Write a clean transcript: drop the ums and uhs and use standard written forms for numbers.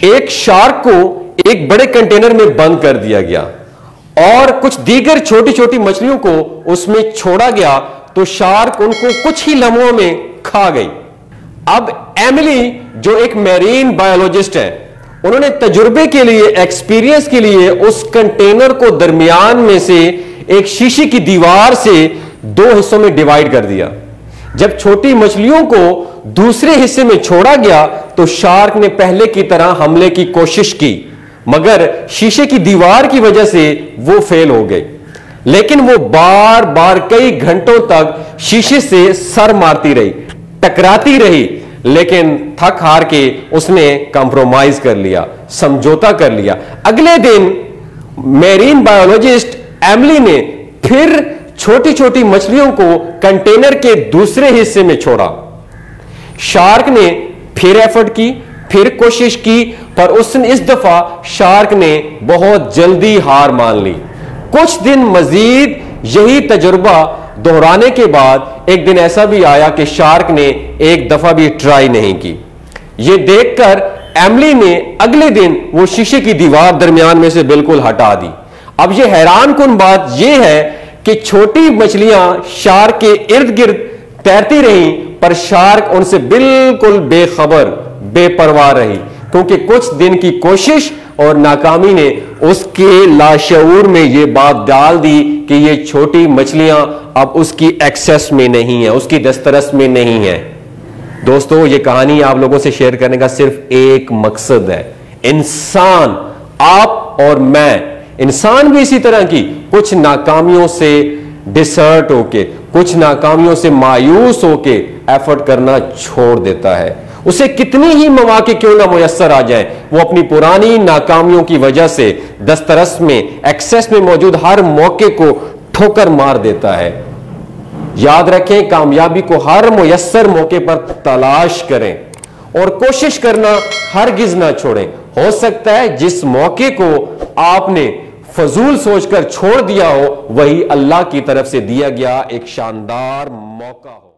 एक शार्क को एक बड़े कंटेनर में बंद कर दिया गया और कुछ दीगर छोटी छोटी मछलियों को उसमें छोड़ा गया तो शार्क उनको कुछ ही लम्हों में खा गई। अब एमिली जो एक मैरीन बायोलॉजिस्ट है, उन्होंने तजुर्बे के लिए, एक्सपीरियंस के लिए उस कंटेनर को दरमियान में से एक शीशे की दीवार से दो हिस्सों में डिवाइड कर दिया। जब छोटी मछलियों को दूसरे हिस्से में छोड़ा गया तो शार्क ने पहले की तरह हमले की कोशिश की, मगर शीशे की दीवार की वजह से वो फेल हो गए। लेकिन वो बार बार कई घंटों तक शीशे से सर मारती रही, टकराती रही, लेकिन थक हार के उसने कंप्रोमाइज कर लिया, समझौता कर लिया। अगले दिन मैरीन बायोलॉजिस्ट एमिली ने फिर छोटी छोटी मछलियों को कंटेनर के दूसरे हिस्से में छोड़ा। शार्क ने फिर एफर्ट की, फिर कोशिश की, पर उसने इस दफा शार्क ने बहुत जल्दी हार मान ली। कुछ दिन मजीद यही तजुर्बा दोहराने के बाद एक दिन ऐसा भी आया कि शार्क ने एक दफा भी ट्राई नहीं की। यह देखकर एमिली ने अगले दिन वो शीशे की दीवार दरमियान में से बिल्कुल हटा दी। अब यह हैरान कुन बात यह है कि छोटी मछलियां शार्क के इर्द गिर्द तैरती रहीं, पर शार्क उनसे बिल्कुल बेखबर, बेपरवाह रही, क्योंकि कुछ दिन की कोशिश और नाकामी ने उसके लाशऊर में यह बात डाल दी कि ये छोटी मछलियां अब उसकी एक्सेस में नहीं है, उसकी दस्तरस में नहीं है। दोस्तों, ये कहानी आप लोगों से शेयर करने का सिर्फ एक मकसद है। इंसान, आप और मैं, इंसान भी इसी तरह की कुछ नाकामियों से डिसर्ट होके, कुछ नाकामियों से मायूस होके एफर्ट करना छोड़ देता है। उसे कितनी ही मौके क्यों ना मुयस्सर आ जाए, वो अपनी पुरानी नाकामियों की वजह से दस्तरस में, एक्सेस में मौजूद हर मौके को ठोकर मार देता है। याद रखें, कामयाबी को हर मुयस्सर मौके पर तलाश करें और कोशिश करना हरगिज ना छोड़ें। हो सकता है जिस मौके को आपने फजूल सोचकर छोड़ दिया हो, वही अल्लाह की तरफ से दिया गया एक शानदार मौका हो।